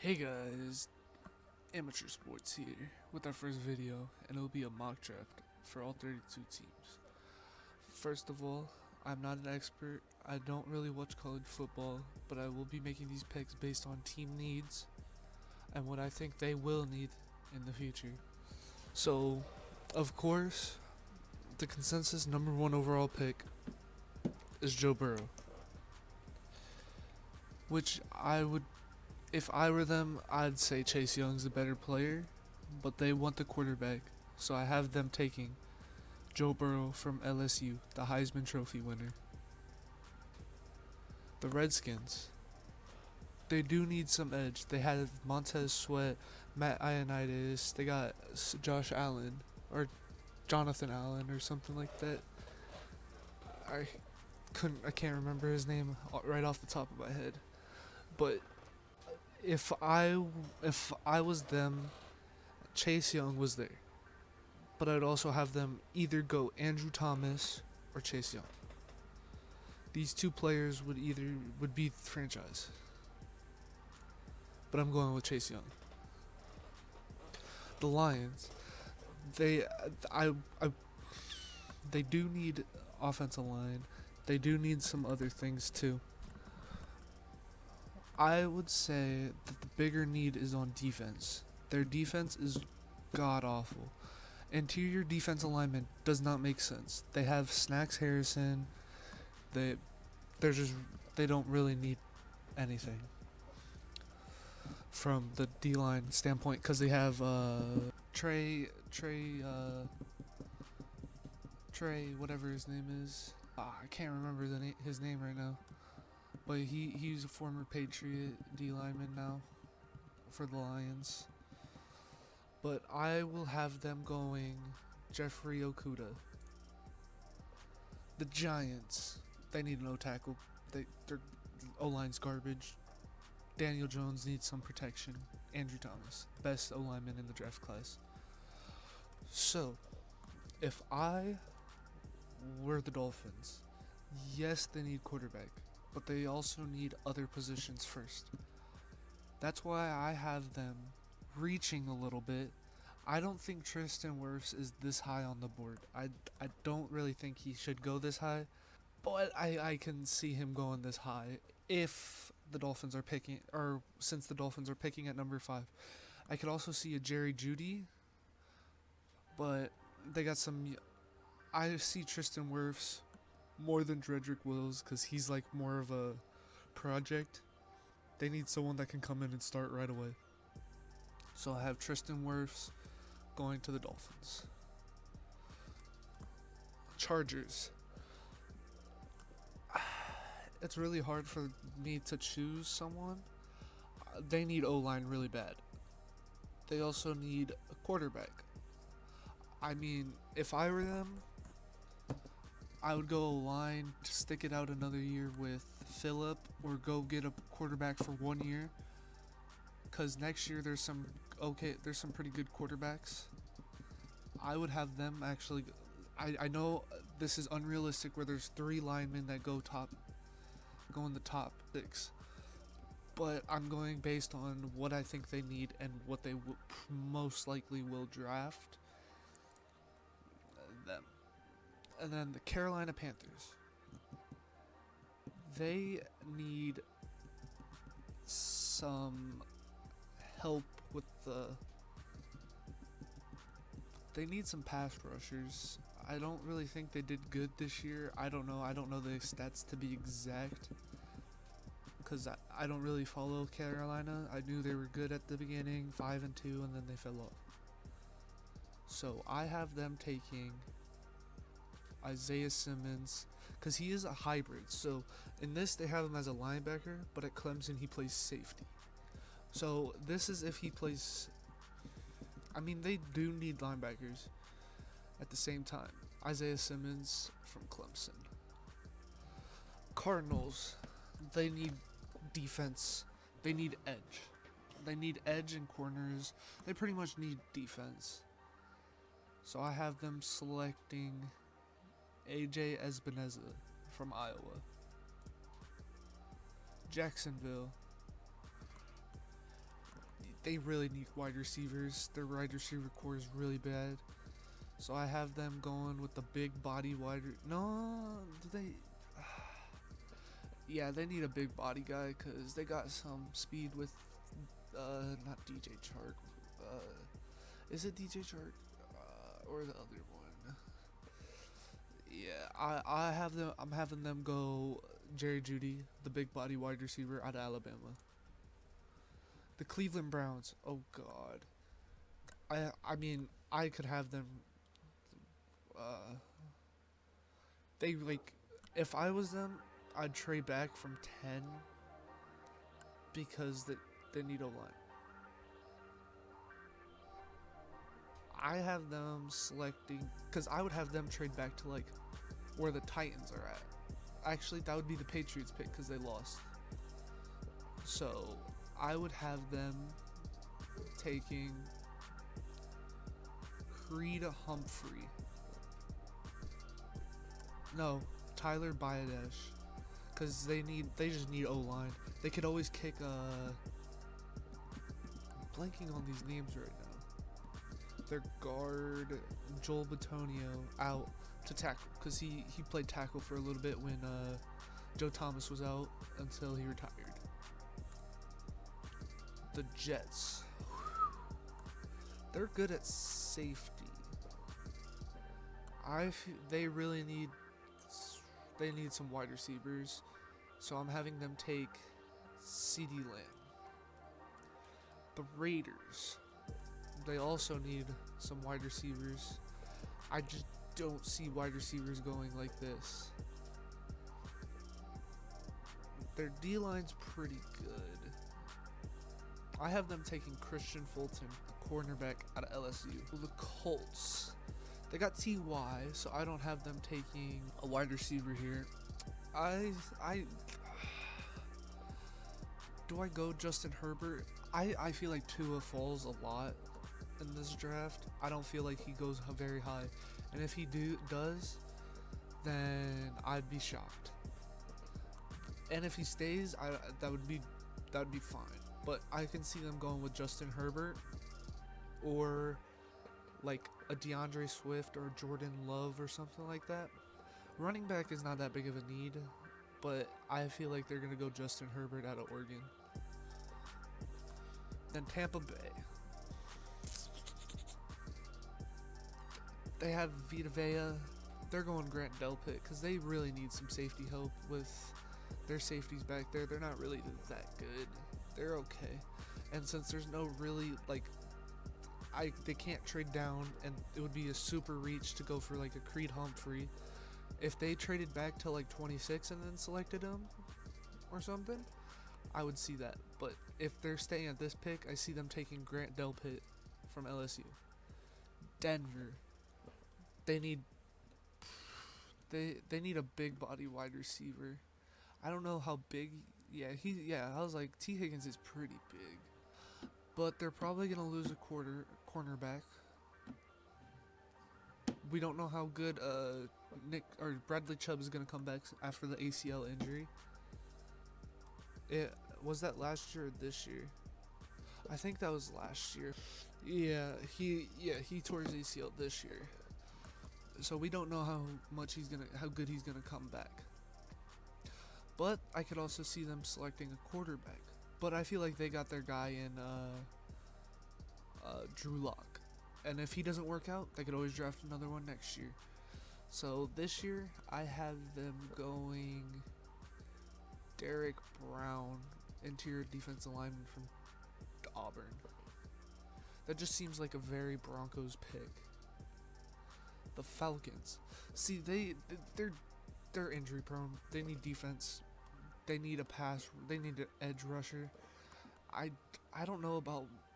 Hey guys, Amateur Sports here with our first video, and it'll be a mock draft for all 32 teams. First of all, I'm not an expert, I don't really watch college football, but I will be making these picks based on team needs and what I think they will need in the future. So, of course, the consensus number one overall pick is Joe Burrow, which if I were them, I'd say Chase Young's the better player, but they want the quarterback, so I have them taking Joe Burrow from LSU, the Heisman Trophy winner. The Redskins, they do need some edge. They have Montez Sweat, Matt Ioannidis, they got Josh Allen, or Jonathan Allen, or something like that. I can't remember his name right off the top of my head, but if I was them, Chase Young was there, but I'd also have them either go Andrew Thomas or Chase Young. These two players would be the franchise, but I'm going with Chase Young. The Lions, they I they do need offensive line. They do need some other things too. I would say that the bigger need is on defense. Their defense is god awful. Interior defense alignment does not make sense. They have Snacks Harrison. They they're just they don't really need anything from the D line standpoint because they have Trey whatever his name is. I can't remember his name right now. But he's a former Patriot D lineman now for the Lions. But I will have them going Jeffrey Okuda. The Giants, they need an O tackle. Their O line's garbage. Daniel Jones needs some protection. Andrew Thomas, best O lineman in the draft class. So, if I were the Dolphins, yes, they need quarterback, but they also need other positions first. That's why I have them reaching a little bit. I don't think Tristan Wirfs is this high on the board. I don't really think he should go this high, but I can see him going this high if the Dolphins are picking, or since the Dolphins are picking at number 5. I could also see a Jerry Jeudy, but they got some. I see Tristan Wirfs more than Dredrick Wills because he's like more of a project. They need someone that can come in and start right away. So I have Tristan Wirfs going to the Dolphins. Chargers. It's really hard for me to choose someone. They need O-line really bad. They also need a quarterback. I mean, if I were them, I would go O-line to stick it out another year with Phillip, or go get a quarterback for 1 year. Cause next year there's some pretty good quarterbacks. I would have them actually. I know this is unrealistic where there's 3 linemen that go in the top 6, but I'm going based on what I think they need and what they most likely will draft them. And then the Carolina Panthers. They need some help with they need some pass rushers. I don't really think they did good this year. I don't know the stats to be exact, because I don't really follow Carolina. I knew they were good at the beginning, 5-2, and then they fell off. So I have them taking Isaiah Simmons, because he is a hybrid. So in this they have him as a linebacker, but at Clemson he plays safety. So this is if he plays. I mean, they do need linebackers at the same time. Isaiah Simmons from Clemson. Cardinals, they need defense. They need edge. They need edge and corners. They pretty much need defense. So I have them selecting AJ Espinoza from Iowa. Jacksonville, they really need wide receivers. Their wide receiver core is really bad. So I have them going with the big body no, do they? Yeah, they need a big body guy because they got some speed with, not DJ Chark. Is it DJ Chark? Or the other one? Yeah, I have them. I'm having them go Jerry Jeudy, the big body wide receiver out of Alabama. The Cleveland Browns. Oh God. I mean I could have them. Uh, they like, if I was them, I'd trade back from 10 because they need a line. I have them selecting because I would have them trade back to like where the Titans are at. Actually, that would be the Patriots pick because they lost. So I would have them taking Creed Humphrey. No, Tyler Biodesh. Because they just need O-line. They could always kick I'm blanking on these names right now. Their guard, Joel Batonio, out to tackle. Because he played tackle for a little bit when Joe Thomas was out until he retired. The Jets. They're good at safety. They really need some wide receivers, so I'm having them take CeeDee Lamb. The Raiders. They also need some wide receivers. I just don't see wide receivers going like this. Their D-line's pretty good. I have them taking Christian Fulton, the cornerback out of LSU. The Colts. They got T.Y., so I don't have them taking a wide receiver here. Do I go Justin Herbert? I feel like Tua falls a lot in this draft. I don't feel like he goes very high. And if he does, then I'd be shocked. And if he stays, that would be fine. But I can see them going with Justin Herbert or like a DeAndre Swift or Jordan Love or something like that. Running back is not that big of a need, but I feel like they're going to go Justin Herbert out of Oregon. Then Tampa Bay. They have Vita Vea. They're going Grant Delpit because they really need some safety help with their safeties back there. They're not really that good. They're okay. And since there's no really like, they can't trade down, and it would be a super reach to go for like a Creed Humphrey. If they traded back to like 26 and then selected him or something, I would see that. But if they're staying at this pick, I see them taking Grant Delpit from LSU. Denver. They need a big body wide receiver. I don't know how big. I was like, T. Higgins is pretty big. But they're probably going to lose a cornerback. We don't know how good Bradley Chubb is going to come back after the ACL injury. Was that last year or this year? I think that was last year. He tore his ACL this year. So we don't know how good he's gonna come back. But I could also see them selecting a quarterback. But I feel like they got their guy in Drew Lock. And if he doesn't work out, they could always draft another one next year. So this year, I have them going Derek Brown, interior defensive lineman from Auburn. That just seems like a very Broncos pick. The Falcons. See, they're injury prone. They need defense. They need a pass. They need an edge rusher. I don't know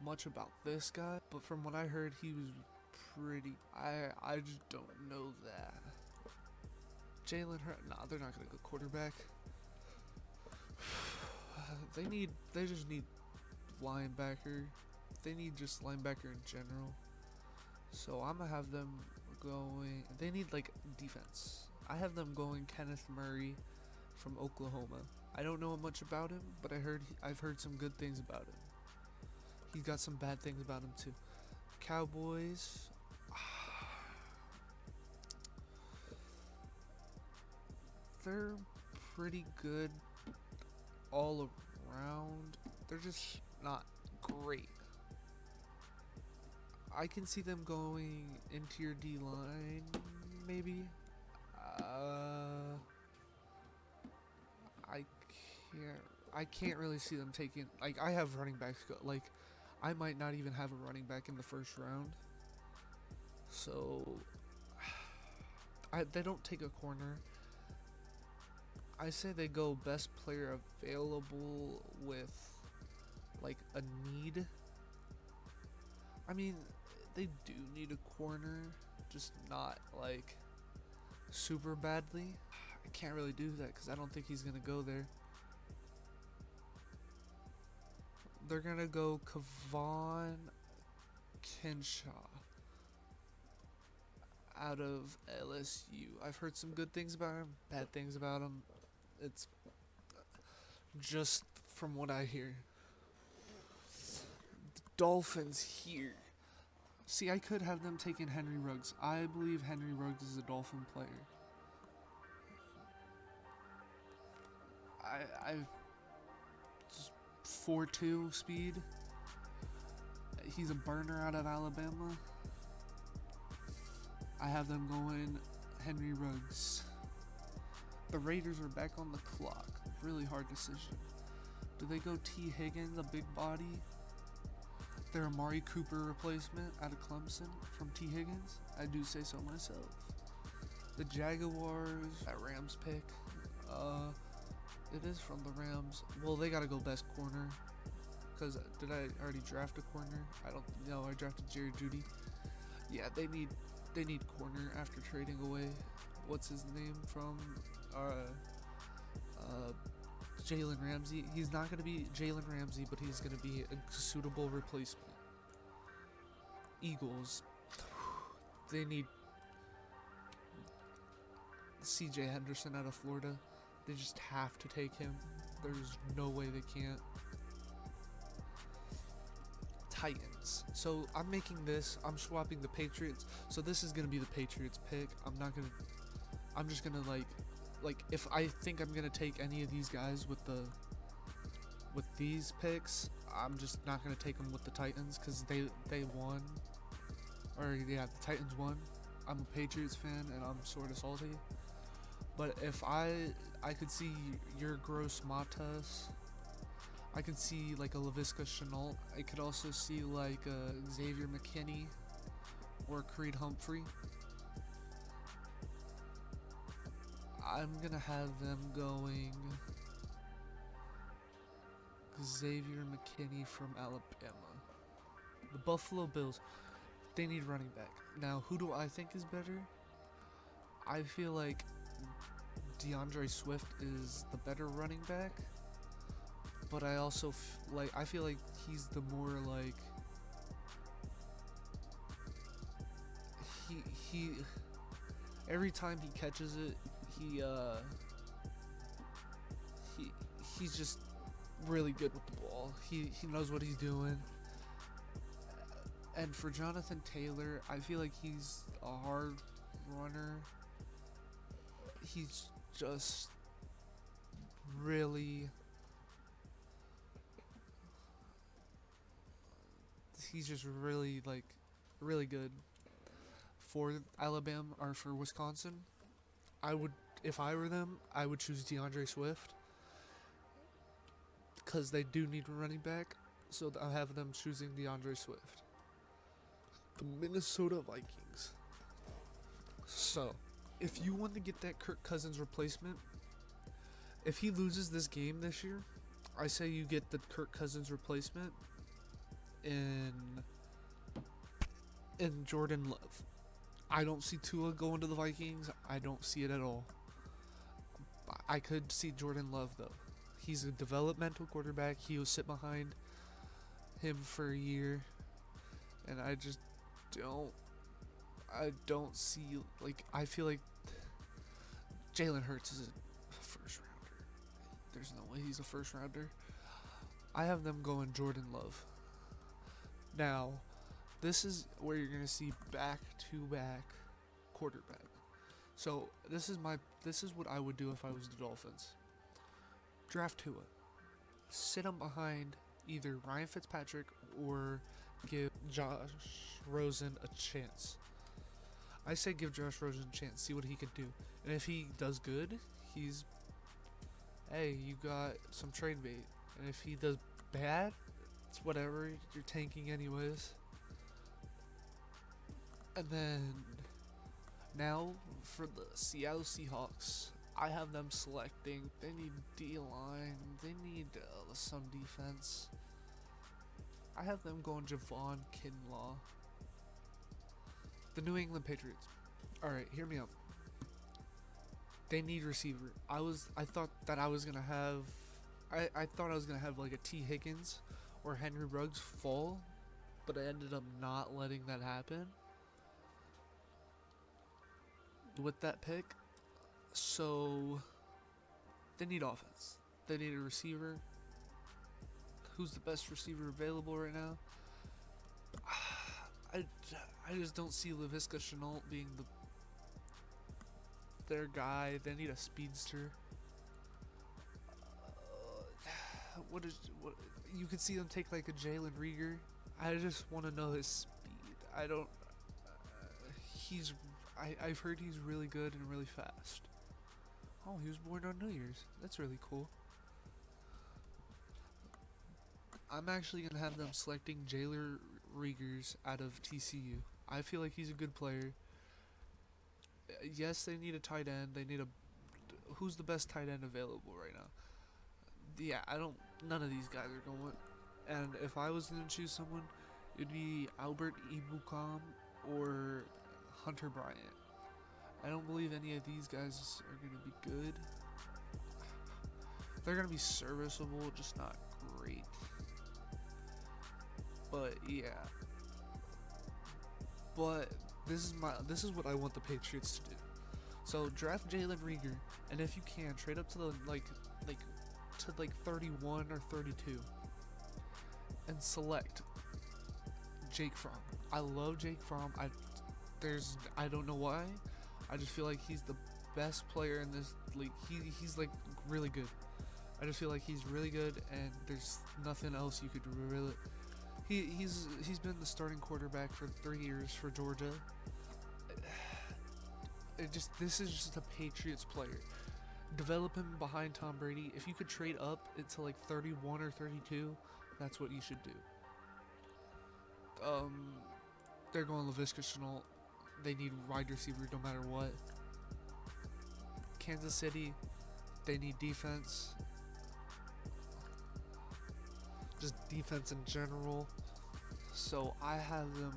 much about this guy, but from what I heard, he was pretty. I just don't know that. Jalen Hurts. Nah, they're not gonna go quarterback. They just need linebacker. They need just linebacker in general. So I'm gonna have them going. They need like defense. I have them going Kenneth Murray from Oklahoma. I don't know much about him, but I've heard some good things about him. He's got some bad things about him too. Cowboys. They're pretty good all around. They're just not great. I can see them going into your D line, maybe. I can't really see them taking, like, I have running backs like, I might not even have a running back in the first round. So they don't take a corner. I say they go best player available with like a need. I mean, they do need a corner, just not like super badly. I can't really do that because I don't think he's gonna go there. They're gonna go Kavon Kenshaw out of LSU. I've heard some good things about him, bad things about him. It's just from what I hear. The Dolphins here. See, I could have them taking Henry Ruggs. I believe Henry Ruggs is a Dolphin player. I've 4.2 speed. He's a burner out of Alabama. I have them going Henry Ruggs. The Raiders are back on the clock. Really hard decision. Do they go T. Higgins, a big body? Their Amari Cooper replacement out of Clemson from T. Higgins? I do say so myself. The Jaguars, that Rams pick. It is from the Rams. Well, they gotta go best corner. Because did I already draft a corner? I don't know. I drafted Jerry Jeudy. Yeah, they need corner after trading away. What's his name from? Jalen Ramsey. He's not gonna be Jalen Ramsey, but he's gonna be a suitable replacement. Eagles. They need C.J. Henderson out of Florida. They just have to take him. There's no way they can't. Titans. So I'm making this. I'm swapping the Patriots. So this is gonna be the Patriots pick. I'm just gonna like if I think I'm gonna take any of these guys with these picks, I'm just not gonna take them with the Titans because they won. Or yeah, the Titans won. I'm a Patriots fan and I'm sort of salty. But if I could see your Gross Matas, I could see like a Laviska Shenault. I could also see like a Xavier McKinney or Creed Humphrey. I'm gonna have them going Xavier McKinney from Alabama. The Buffalo Bills, they need running back. Now, who do I think is better? I feel like DeAndre Swift is the better running back, but I also I feel like he's the more like he every time he catches it, he's just really good with the ball. He knows what he's doing. And for Jonathan Taylor, I feel like he's a hard runner. He's just really really good. For Alabama or for Wisconsin, if I were them, I would choose DeAndre Swift because they do need a running back. So I'll have them choosing DeAndre Swift. The Minnesota Vikings. So, if you want to get that Kirk Cousins replacement, if he loses this game this year, I say you get the Kirk Cousins replacement in Jordan Love. I don't see Tua going to the Vikings. I don't see it at all. I could see Jordan Love though. He's a developmental quarterback. He will sit behind him for a year, and I don't see, like, I feel like Jalen Hurts is a first rounder. There's no way he's a first rounder. I have them going Jordan Love. Now, this is where you're gonna see back-to-back quarterback. So this is what I would do if I was the Dolphins. Draft Tua. Sit him behind either Ryan Fitzpatrick or give Josh Rosen a chance. I say give Josh Rosen a chance, see what he could do. And if he does good, hey, you got some trade bait. And if he does bad, it's whatever, you're tanking anyways. And then, now for the Seattle Seahawks, I have them selecting, they need D-line, they need some defense. I have them going Javon Kinlaw. The New England Patriots. Alright, hear me out. They need receiver. I thought I was gonna have like a T. Higgins or Henry Ruggs fall, but I ended up not letting that happen with that pick. So they need offense. They need a receiver. Who's the best receiver available right now? I just don't see Laviska Shenault being their guy. They need a speedster. What you could see them take like a Jalen Reagor. I just want to know his speed. I don't. I've heard he's really good and really fast. Oh, he was born on New Year's. That's really cool. I'm actually gonna have them selecting Jalen Reagor out of TCU. I feel like he's a good player. Yes, they need a tight end. Who's the best tight end available right now? Yeah, none of these guys are going. And if I was gonna choose someone, it'd be Albert Ibukam or Hunter Bryant. I don't believe any of these guys are gonna be good. They're gonna be serviceable, just not great. But yeah. But this is what I want the Patriots to do. So draft Jalen Reagor, and if you can, trade up to the like 31 or 32, and select Jake Fromm. I love Jake Fromm. I don't know why. I just feel like he's the best player in this league. He's like really good. I just feel like he's really good, and there's nothing else you could really. He's been the starting quarterback for 3 years for Georgia. This is just a Patriots player. Develop him behind Tom Brady. If you could trade up into like 31 or 32, that's what you should do. They're going Laviska Shenault. They need wide receiver no matter what. Kansas City, they need defense. Just defense in general. So I'll have them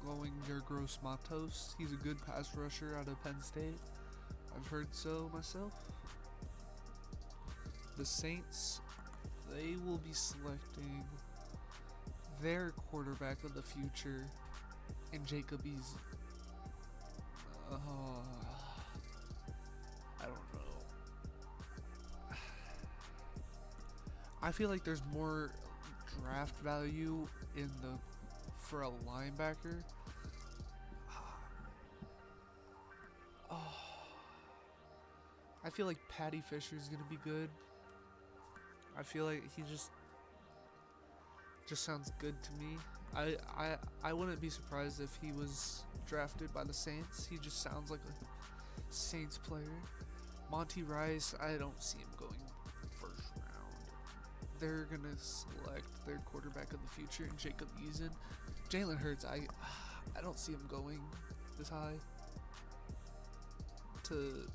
going Gross Matos. He's a good pass rusher out of Penn State. I've heard so myself. The Saints, they will be selecting their quarterback of the future in Jacob Yeezo. I don't know. I feel like there's more draft value for a linebacker. I feel like Patty Fisher is gonna be good. I feel like he just sounds good to me. I wouldn't be surprised if he was drafted by the Saints. He just sounds like a Saints player. Monty Rice, I don't see him going first round. They're gonna select their quarterback of the future in Jacob Yeezo. Jalen Hurts, I don't see him going this high to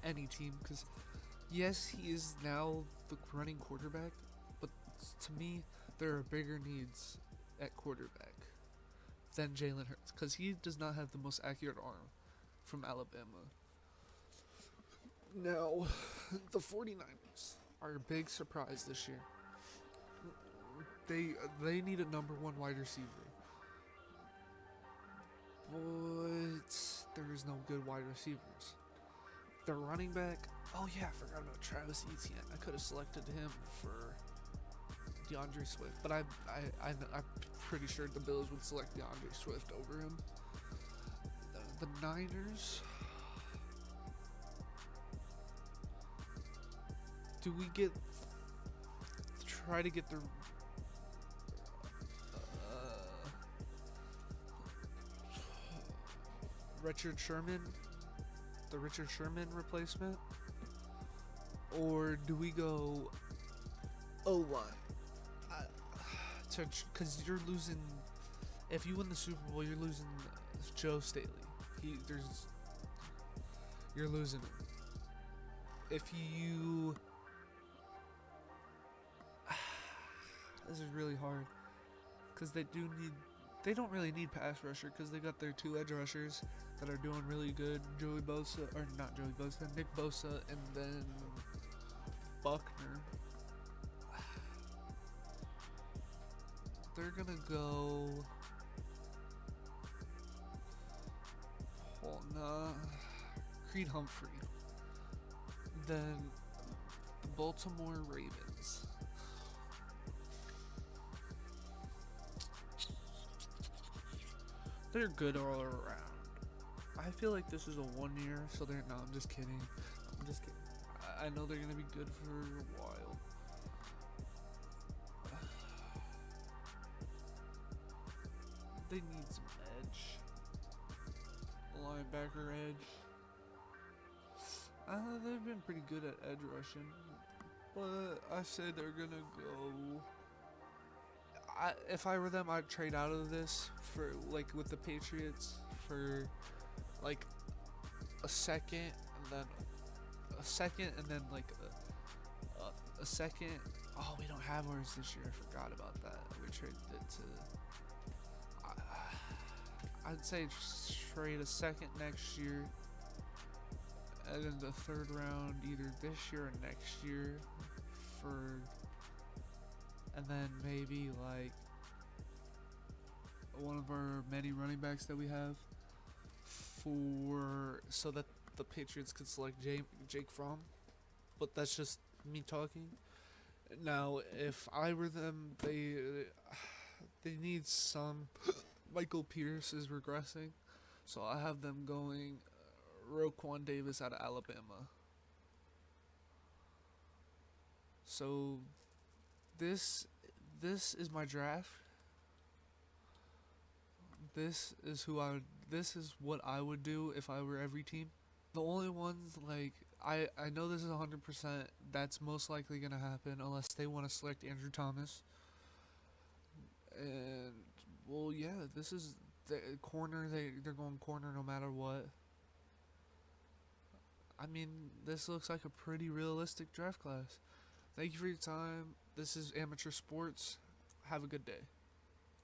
any team, because yes, he is now the running quarterback, but to me there are bigger needs at quarterback than Jalen Hurts, because he does not have the most accurate arm from Alabama. Now, the 49ers are a big surprise this year. They need a number one wide receiver, but there is no good wide receivers. The running back. Oh yeah, I forgot about Travis Etienne. I could have selected him for DeAndre Swift, but I'm pretty sure the Bills would select DeAndre Swift over him. The Niners. Do we try to get the Richard Sherman, the Richard Sherman replacement, or do we go O line? Because you're losing. If you win the Super Bowl, you're losing Joe Staley. You're losing him. If you, this is really hard, because they don't really need pass rusher, because they got their 2 edge rushers that are doing really good. Nick Bosa, and then Buckner. They're gonna go. Creed Humphrey. Then the Baltimore Ravens. They're good all around. I feel like this is a 1 year, so they're no. I'm just kidding. I know they're gonna be good for a while. They need some edge. Linebacker edge. They've been pretty good at edge rushing, but I say they're gonna go. If I were them, I'd trade out of this for like with the Patriots for like a second, and then like a second. Oh, we don't have ours this year. I forgot about that. We traded it to. I'd say trade a second next year, and then the 3rd round either this year or next year for, and then maybe like one of our many running backs that we have so that the Patriots could select Jake Fromm. But that's just me talking. Now, if I were them, they need some. Michael Pierce is regressing, so I have them going Roquan Davis out of Alabama. So this is my draft. This is what I would do if I were every team. The only ones like I know this is 100%. That's most likely gonna happen unless they want to select Andrew Thomas. And well, yeah, this is the corner. They're going corner no matter what. I mean, this looks like a pretty realistic draft class. Thank you for your time. This is Amateur Sports. Have a good day.